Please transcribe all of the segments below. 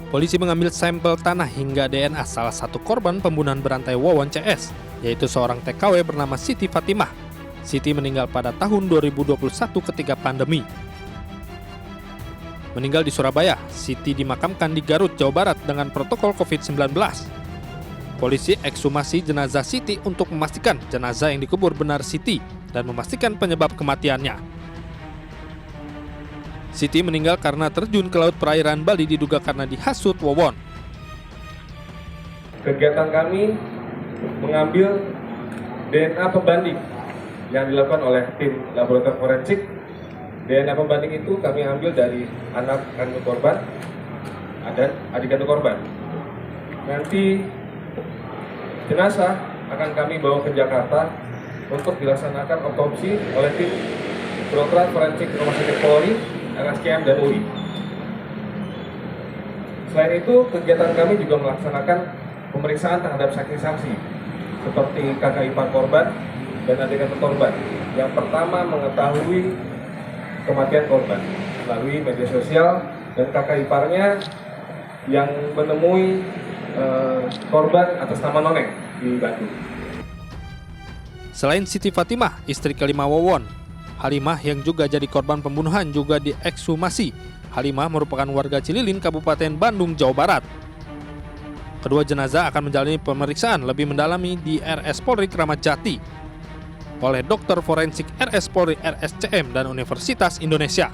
Polisi mengambil sampel tanah hingga DNA salah satu korban pembunuhan berantai Wawon CS, yaitu seorang TKW bernama Siti Fatimah. Siti meninggal pada tahun 2021 ketika pandemi. Meninggal di Surabaya, Siti dimakamkan di Garut, Jawa Barat dengan protokol COVID-19. Polisi ekshumasi jenazah Siti untuk memastikan jenazah yang dikubur benar Siti dan memastikan penyebab kematiannya. Siti meninggal karena terjun ke laut perairan Bali diduga karena dihasut Wawon. Kegiatan kami mengambil DNA pembanding yang dilakukan oleh tim laboratorium forensik. DNA pembanding itu kami ambil dari anak kandung korban dan adik kandung korban. Nanti jenazah akan kami bawa ke Jakarta untuk dilaksanakan otopsi oleh tim kedokteran forensik Rumah Sakit Polri, RSCM dan UI. Selain itu, kegiatan kami juga melaksanakan pemeriksaan terhadap saksi-saksi seperti kakak ipar korban dan adik kandung korban. Yang pertama mengetahui kematian korban melalui media sosial dan kakak iparnya yang menemui korban atas nama Noneng di Bandung. Selain Siti Fatimah, istri kelima Wawon, Halimah yang juga jadi korban pembunuhan juga diekshumasi. Halimah merupakan warga Cililin, Kabupaten Bandung, Jawa Barat. Kedua jenazah akan menjalani pemeriksaan lebih mendalami di RS Polri Kramat Jati oleh dokter forensik RS Polri RSCM dan Universitas Indonesia.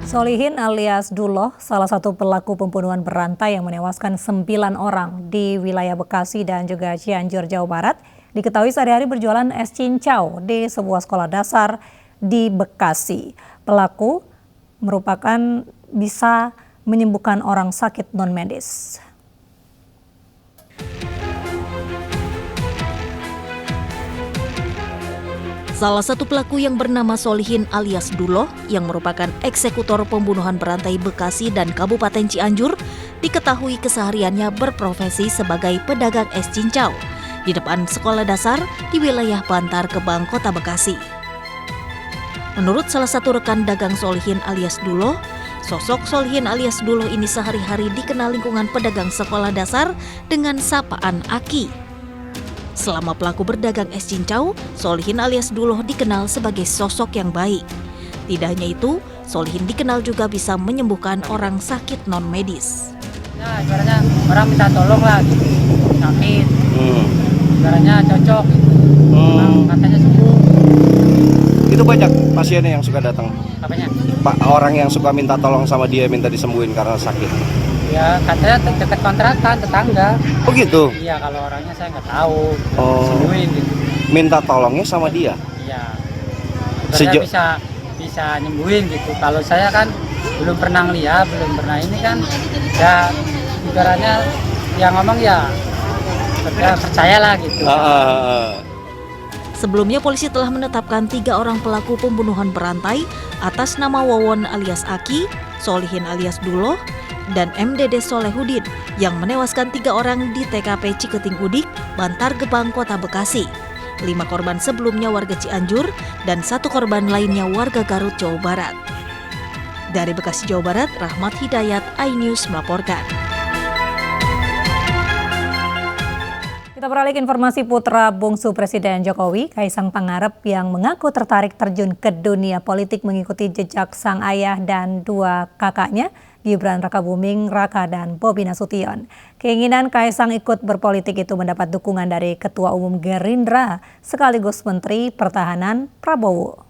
Solihin alias Duloh, salah satu pelaku pembunuhan berantai yang menewaskan 9 orang di wilayah Bekasi dan juga Cianjur, Jawa Barat, diketahui sehari-hari berjualan es cincau di sebuah sekolah dasar di Bekasi. Pelaku merupakan bisa menyembuhkan orang sakit non-medis. Salah satu pelaku yang bernama Solihin alias Duloh yang merupakan eksekutor pembunuhan berantai Bekasi dan Kabupaten Cianjur diketahui kesehariannya berprofesi sebagai pedagang es cincau di depan sekolah dasar di wilayah Bantar Gebang, Kota Bekasi. Menurut salah satu rekan dagang Solihin alias Duloh, sosok Solihin alias Duloh ini sehari-hari dikenal lingkungan pedagang sekolah dasar dengan sapaan Aki. Selama pelaku berdagang es cincau, Solihin alias Duloh dikenal sebagai sosok yang baik. Tidak hanya itu, Solihin dikenal juga bisa menyembuhkan orang sakit non-medis. Nah, ibaratnya orang minta tolong lah gitu, sakit. Ibaratnya cocok gitu. Katanya sembuh. Itu banyak pasiennya yang suka datang. Apanya? Pak, orang yang suka minta tolong sama dia, minta disembuhin karena sakit. Ya, katanya dekat kontrakan, tetangga. Oh gitu? Iya, kalau orangnya saya nggak tahu. Oh. Sembuhin gitu. Minta tolongnya sama dia? Iya. Saya bisa nyembuhin gitu. Kalau saya kan belum pernah lihat, belum pernah ini kan. Ya, ibaratnya yang ngomong ya percayalah gitu. Sebelumnya polisi telah menetapkan 3 orang pelaku pembunuhan berantai atas nama Wawon alias Aki, Solihin alias Duloh, dan MDD Solehudin yang menewaskan 3 orang di TKP Ciketing Udik, Bantar Gebang, Kota Bekasi. 5 korban sebelumnya warga Cianjur dan 1 korban lainnya warga Garut, Jawa Barat. Dari Bekasi, Jawa Barat, Rahmat Hidayat, iNews melaporkan. Kita beralih ke informasi putra bungsu Presiden Jokowi, Kaisang Pangarep yang mengaku tertarik terjun ke dunia politik mengikuti jejak sang ayah dan 2 kakaknya, Gibran Rakabuming Raka dan Bobi Nasution. Keinginan Kaisang ikut berpolitik itu mendapat dukungan dari Ketua Umum Gerindra sekaligus Menteri Pertahanan Prabowo.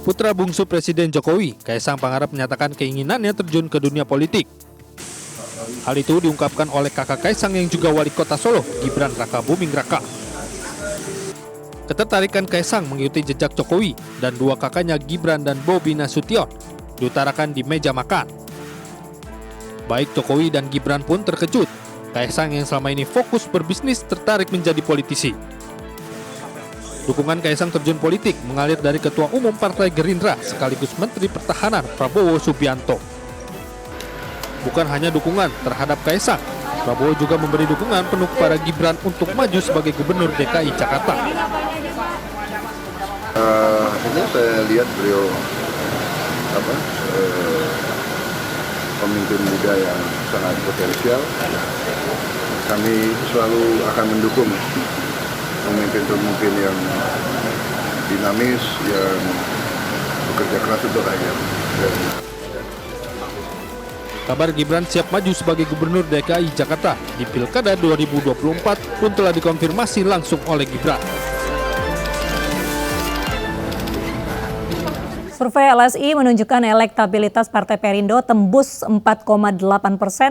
Putra bungsu Presiden Jokowi, Kaisang Pangarep menyatakan keinginannya terjun ke dunia politik. Hal itu diungkapkan oleh kakak Kaisang yang juga wali kota Solo, Gibran Rakabuming Raka. Ketertarikan Kaisang mengikuti jejak Jokowi dan 2 kakaknya Gibran dan Bobi Nasution diutarakan di meja makan. Baik Jokowi dan Gibran pun terkejut. Kaisang yang selama ini fokus berbisnis tertarik menjadi politisi. Dukungan Kaisang terjun politik mengalir dari Ketua Umum Partai Gerindra sekaligus Menteri Pertahanan Prabowo Subianto. Bukan hanya dukungan terhadap Kaisang, Prabowo juga memberi dukungan penuh kepada Gibran untuk maju sebagai Gubernur DKI Jakarta. Hasilnya saya lihat beliau pemimpin muda yang sangat potensial. Kami selalu akan mendukung pemimpin-pemimpin yang dinamis, yang bekerja keras untuk rakyat. Kabar Gibran siap maju sebagai Gubernur DKI Jakarta di Pilkada 2024 pun telah dikonfirmasi langsung oleh Gibran. Survei LSI menunjukkan elektabilitas Partai Perindo tembus 4,8%,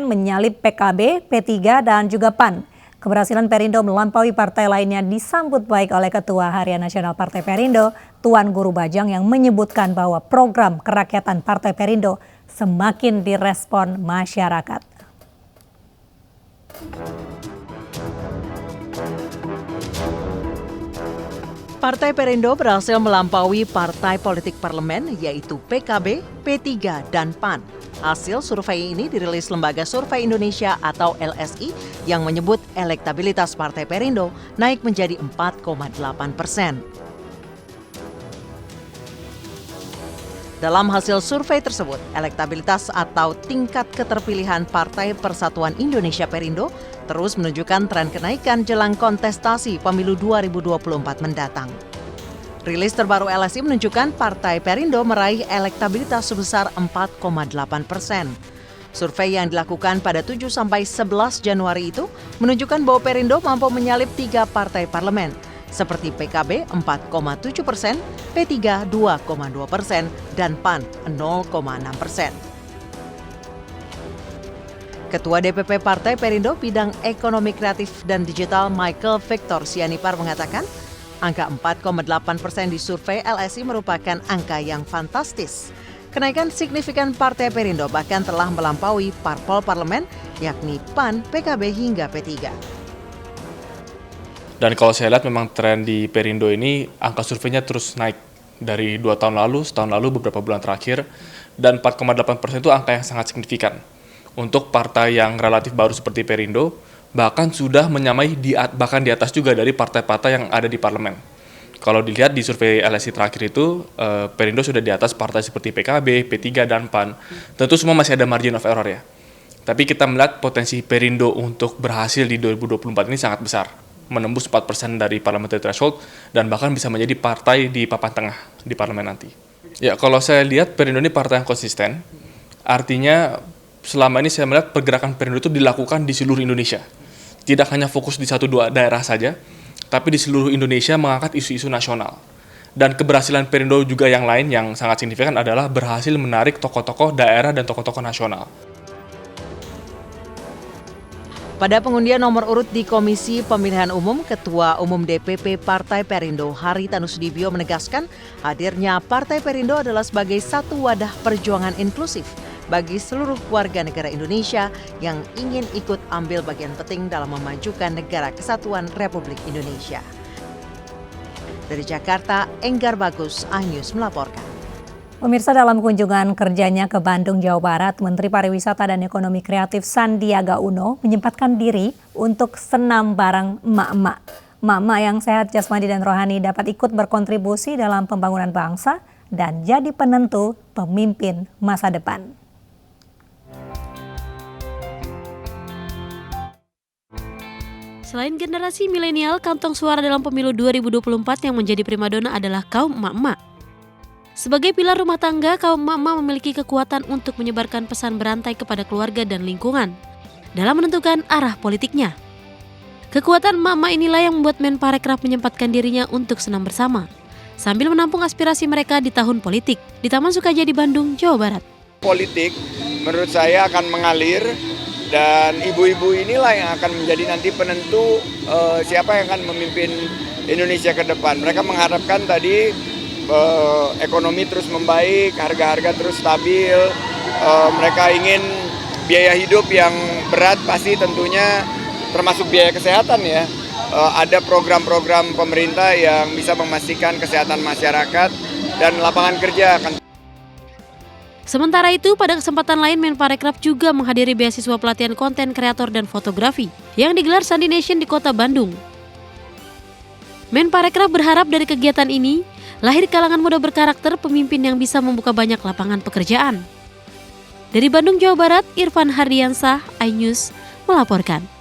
menyalip PKB, P3, dan juga PAN. Keberhasilan Perindo melampaui partai lainnya disambut baik oleh Ketua Harian Nasional Partai Perindo, Tuan Guru Bajang, yang menyebutkan bahwa program kerakyatan Partai Perindo semakin direspon masyarakat. Partai Perindo berhasil melampaui partai politik parlemen yaitu PKB, P3, dan PAN. Hasil survei ini dirilis Lembaga Survei Indonesia atau LSI yang menyebut elektabilitas Partai Perindo naik menjadi 4,8%. Dalam hasil survei tersebut, elektabilitas atau tingkat keterpilihan Partai Persatuan Indonesia Perindo terus menunjukkan tren kenaikan jelang kontestasi pemilu 2024 mendatang. Rilis terbaru LSI menunjukkan Partai Perindo meraih elektabilitas sebesar 4,8%. Survei yang dilakukan pada 7-11 Januari itu menunjukkan bahwa Perindo mampu menyalip 3 partai parlemen, seperti PKB 4,7%, P3 2,2%, dan PAN 0,6%. Ketua DPP Partai Perindo bidang ekonomi kreatif dan digital Michael Victor Sianipar mengatakan, angka 4,8% di survei LSI merupakan angka yang fantastis. Kenaikan signifikan Partai Perindo bahkan telah melampaui parpol parlemen yakni PAN, PKB hingga P3. Dan kalau saya lihat memang tren di Perindo ini angka surveinya terus naik dari 2 tahun lalu, setahun lalu, beberapa bulan terakhir, dan 4,8% itu angka yang sangat signifikan. Untuk partai yang relatif baru seperti Perindo, bahkan sudah menyamai bahkan di atas juga dari partai-partai yang ada di parlemen. Kalau dilihat di survei LSI terakhir itu, Perindo sudah di atas partai seperti PKB, P3, dan PAN. Tentu semua masih ada margin of error ya. Tapi kita melihat potensi Perindo untuk berhasil di 2024 ini sangat besar. Menembus 4% dari parliamentary threshold dan bahkan bisa menjadi partai di papan tengah di parlemen nanti. Ya, kalau saya lihat Perindo ini partai yang konsisten. Artinya selama ini saya melihat pergerakan Perindo itu dilakukan di seluruh Indonesia. Tidak hanya fokus di 1-2 daerah saja, tapi di seluruh Indonesia mengangkat isu-isu nasional. Dan keberhasilan Perindo juga yang lain yang sangat signifikan adalah berhasil menarik tokoh-tokoh daerah dan tokoh-tokoh nasional. Pada pengundian nomor urut di Komisi Pemilihan Umum, Ketua Umum DPP Partai Perindo Haritanu Sudibyo menegaskan hadirnya Partai Perindo adalah sebagai satu wadah perjuangan inklusif bagi seluruh warga negara Indonesia yang ingin ikut ambil bagian penting dalam memajukan negara kesatuan Republik Indonesia. Dari Jakarta, Enggar Bagus, iNews melaporkan. Pemirsa, dalam kunjungan kerjanya ke Bandung, Jawa Barat, Menteri Pariwisata dan Ekonomi Kreatif Sandiaga Uno menyempatkan diri untuk senam bareng emak-emak. Emak-emak yang sehat jasmani dan rohani dapat ikut berkontribusi dalam pembangunan bangsa dan jadi penentu pemimpin masa depan. Selain generasi milenial, kantong suara dalam pemilu 2024 yang menjadi primadona adalah kaum emak-emak. Sebagai pilar rumah tangga, kaum emak-emak memiliki kekuatan untuk menyebarkan pesan berantai kepada keluarga dan lingkungan dalam menentukan arah politiknya. Kekuatan emak-emak inilah yang membuat Menparekraf menyempatkan dirinya untuk senam bersama sambil menampung aspirasi mereka di tahun politik di Taman Sukajadi, Bandung, Jawa Barat. Politik menurut saya akan mengalir dan ibu-ibu inilah yang akan menjadi nanti penentu siapa yang akan memimpin Indonesia ke depan. Mereka mengharapkan tadi ekonomi terus membaik, harga-harga terus stabil, mereka ingin biaya hidup yang berat pasti tentunya termasuk biaya kesehatan ya. Ada program-program pemerintah yang bisa memastikan kesehatan masyarakat dan lapangan kerja akan. Sementara itu, pada kesempatan lain Menparekraf juga menghadiri beasiswa pelatihan konten kreator dan fotografi yang digelar Sandi Nation di Kota Bandung. Menparekraf berharap dari kegiatan ini Lahir kalangan muda berkarakter, pemimpin yang bisa membuka banyak lapangan pekerjaan. Dari Bandung, Jawa Barat, Irfan Hardiansah, iNews melaporkan.